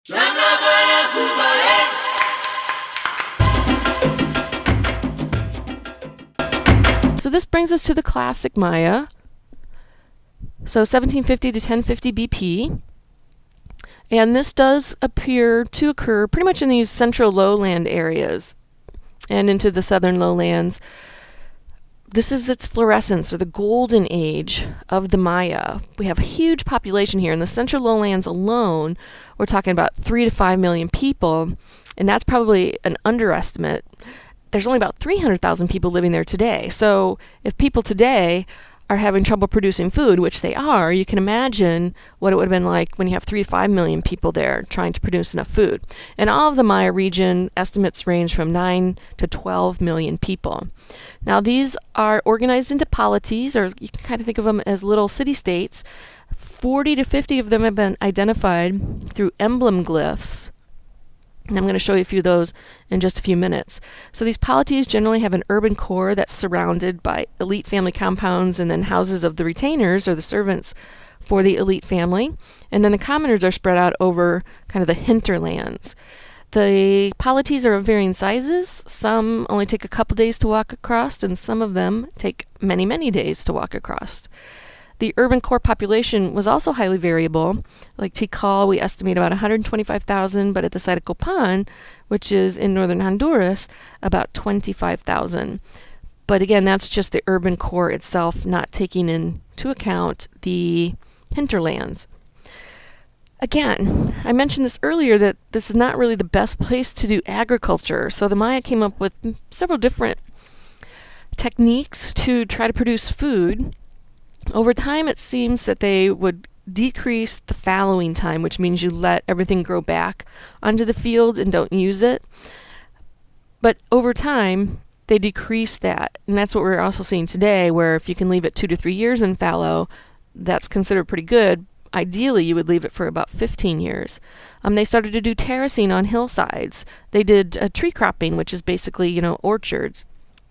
So this brings us to the classic Maya. So 1750 to 1050 BP. And this does appear to occur pretty much in these central lowland areas and into the southern lowlands. This is its fluorescence, or the golden age of the Maya. We have a huge population here. In the central lowlands alone, we're talking about 3 to 5 million people, and that's probably an underestimate. There's only about 300,000 people living there today. So if people today are having trouble producing food, which they are, you can imagine what it would have been like when you have 3 to 5 million people there trying to produce enough food. And all of the Maya region estimates range from 9 to 12 million people. Now these are organized into polities, or you can kind of think of them as little city-states. 40 to 50 of them have been identified through emblem glyphs. And I'm going to show you a few of those in just a few minutes. So these polities generally have an urban core that's surrounded by elite family compounds and then houses of the retainers, or the servants, for the elite family. And then the commoners are spread out over kind of the hinterlands. The polities are of varying sizes. Some only take a couple days to walk across, and some of them take many, many days to walk across. The urban core population was also highly variable. Like Tikal, we estimate about 125,000, but at the site of Copan, which is in northern Honduras, about 25,000. But again, that's just the urban core itself, not taking into account the hinterlands. Again, I mentioned this earlier, that this is not really the best place to do agriculture. So the Maya came up with several different techniques to try to produce food. Over time, it seems that they would decrease the fallowing time, which means you let everything grow back onto the field and don't use it. But over time, they decrease that. And that's what we're also seeing today, where if you can leave it 2 to 3 years in fallow, that's considered pretty good. Ideally, you would leave it for about 15 years. They started to do terracing on hillsides. They did tree cropping, which is basically, orchards.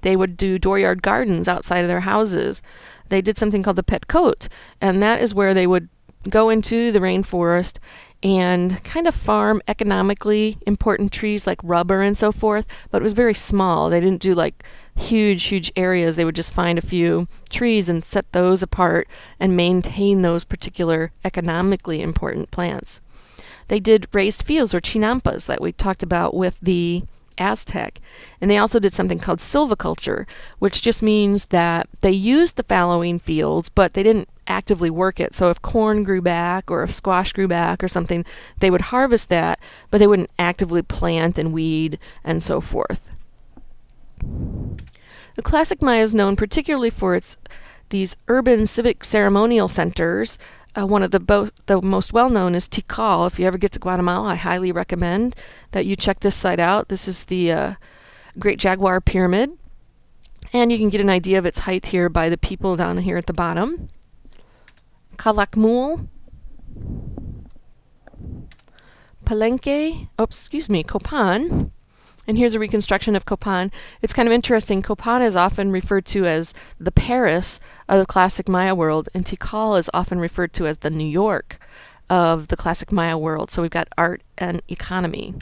They would do dooryard gardens outside of their houses. They did something called the pet cote, and that is where they would go into the rainforest and kind of farm economically important trees like rubber and so forth, but it was very small. They didn't do like huge areas. They would just find a few trees and set those apart and maintain those particular economically important plants. They did raised fields, or chinampas, that we talked about with the Aztec. And they also did something called silviculture, which just means that they used the fallowing fields, but they didn't actively work it. So if corn grew back, or if squash grew back or something, they would harvest that, but they wouldn't actively plant and weed and so forth. The classic Maya is known particularly for these urban civic ceremonial centers. One of the most well-known is Tikal. If you ever get to Guatemala, I highly recommend that you check this site out. This is the Great Jaguar Pyramid. And you can get an idea of its height here by the people down here at the bottom. Calakmul, Palenque, Copan. And here's a reconstruction of Copan. It's kind of interesting. Copan is often referred to as the Paris of the classic Maya world, and Tikal is often referred to as the New York of the classic Maya world. So we've got art and economy.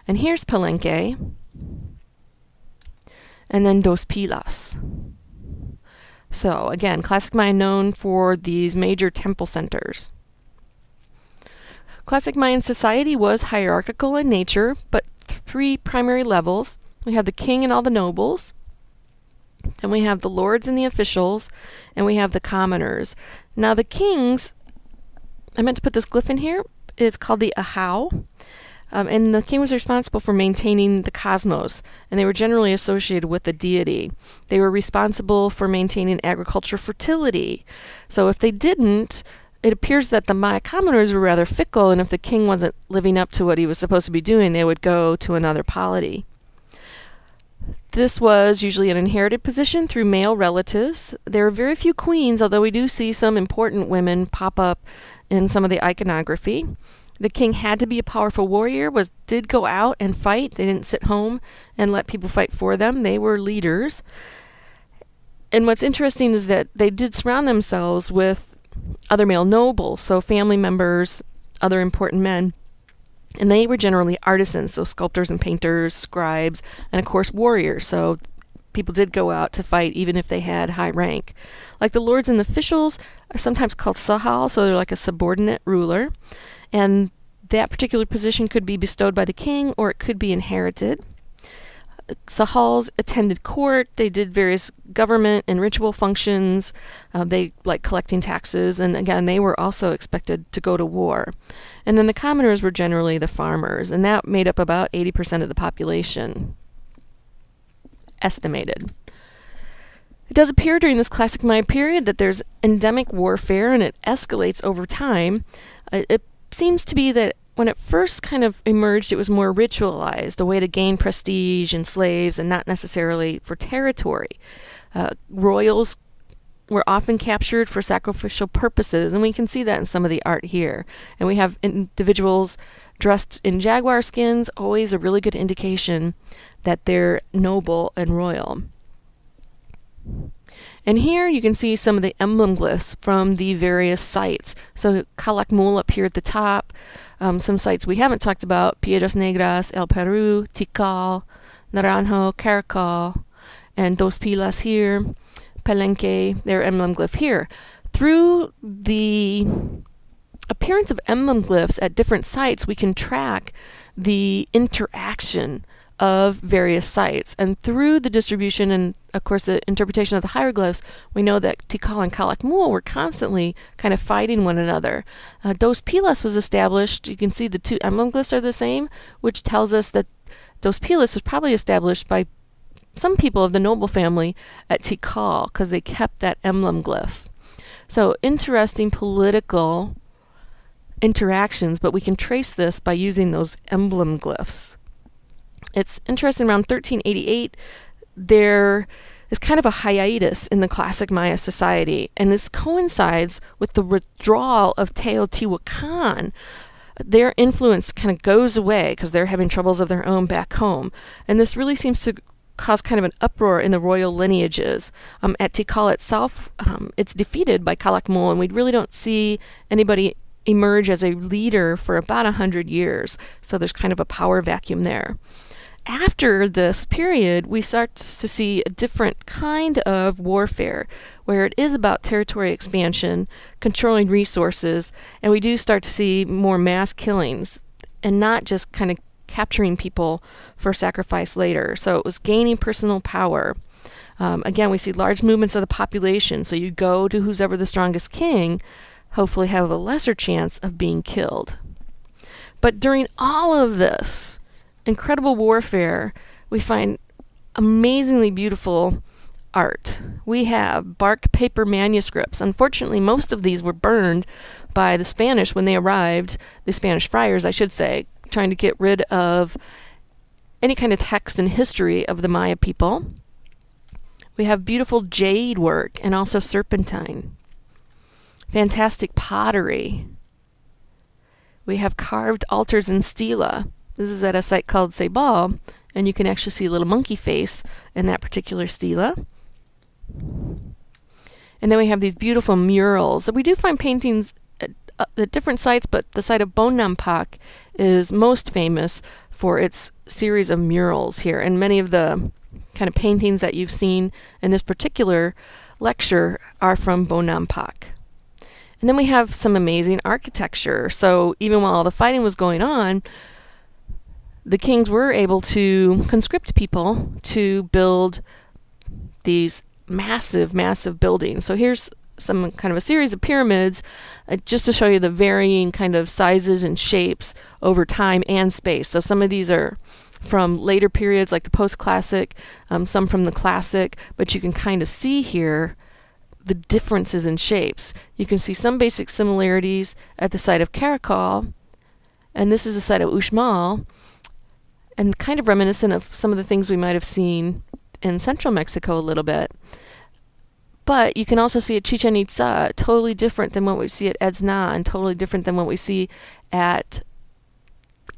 And here's Palenque, and then Dos Pilas. So again, classic Maya known for these major temple centers. Classic Mayan society was hierarchical in nature, but 3 primary levels. We have the king and all the nobles, and we have the lords and the officials, and we have the commoners. Now the kings, I meant to put this glyph in here, it's called the Ahau, and the king was responsible for maintaining the cosmos, and they were generally associated with the deity. They were responsible for maintaining agriculture fertility. So if they didn't, it appears that the Maya commoners were rather fickle, and if the king wasn't living up to what he was supposed to be doing, they would go to another polity. This was usually an inherited position through male relatives. There are very few queens, although we do see some important women pop up in some of the iconography. The king had to be a powerful warrior, did go out and fight. They didn't sit home and let people fight for them. They were leaders. And what's interesting is that they did surround themselves with other male nobles, so family members, other important men. And they were generally artisans, so sculptors and painters, scribes, and of course warriors. So people did go out to fight even if they had high rank. Like the lords and the officials are sometimes called sahal, so they're like a subordinate ruler. And that particular position could be bestowed by the king or it could be inherited. Sahals attended court. They did various government and ritual functions. They like collecting taxes, and again, they were also expected to go to war. And then the commoners were generally the farmers, and that made up about 80% of the population, estimated. It does appear during this classic Maya period that there's endemic warfare, and it escalates over time. It seems to be that when it first kind of emerged, it was more ritualized, a way to gain prestige and slaves, and not necessarily for territory. Royals were often captured for sacrificial purposes, and we can see that in some of the art here. And we have individuals dressed in jaguar skins, always a really good indication that they're noble and royal. And here you can see some of the emblem glyphs from the various sites. So Calakmul up here at the top, some sites we haven't talked about, Piedras Negras, El Peru, Tikal, Naranjo, Caracol, and Dos Pilas here, Palenque, their emblem glyph here. Through the appearance of emblem glyphs at different sites, we can track the interaction of various sites. And through the distribution and, of course, the interpretation of the hieroglyphs, we know that Tikal and Calakmul were constantly kind of fighting one another. Dos Pilas was established, you can see the two emblem glyphs are the same, which tells us that Dos Pilas was probably established by some people of the noble family at Tikal because they kept that emblem glyph. So interesting political interactions, but we can trace this by using those emblem glyphs. It's interesting, around 1388, there is kind of a hiatus in the classic Maya society, and this coincides with the withdrawal of Teotihuacan. Their influence kind of goes away because they're having troubles of their own back home, and this really seems to cause kind of an uproar in the royal lineages. At Tikal itself, it's defeated by Calakmul, and we really don't see anybody emerge as a leader for about 100 years, so there's kind of a power vacuum there. After this period, we start to see a different kind of warfare, where it is about territory expansion, controlling resources, and we do start to see more mass killings, and not just kind of capturing people for sacrifice later. So it was gaining personal power. Again, we see large movements of the population, so you go to who's ever the strongest king, hopefully have a lesser chance of being killed. But during all of this incredible warfare, we find amazingly beautiful art. We have bark paper manuscripts. Unfortunately, most of these were burned by the Spanish when they arrived, the Spanish friars, I should say, trying to get rid of any kind of text and history of the Maya people. We have beautiful jade work and also serpentine. Fantastic pottery. We have carved altars in stela. This is at a site called Ceibal, and you can actually see a little monkey face in that particular stela. And then we have these beautiful murals. So we do find paintings at different sites, but the site of Bonampak is most famous for its series of murals here. And many of the kind of paintings that you've seen in this particular lecture are from Bonampak. And then we have some amazing architecture. So even while all the fighting was going on, the kings were able to conscript people to build these massive, massive buildings. So here's some kind of a series of pyramids just to show you the varying kind of sizes and shapes over time and space. So some of these are from later periods like the post-classic, some from the classic, but you can kind of see here the differences in shapes. You can see some basic similarities at the site of Caracol, and this is the site of Uxmal, and kind of reminiscent of some of the things we might have seen in central Mexico a little bit. But you can also see at Chichen Itza, totally different than what we see at Etzna, and totally different than what we see at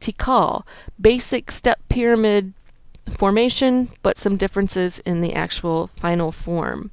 Tikal. Basic step pyramid formation, but some differences in the actual final form.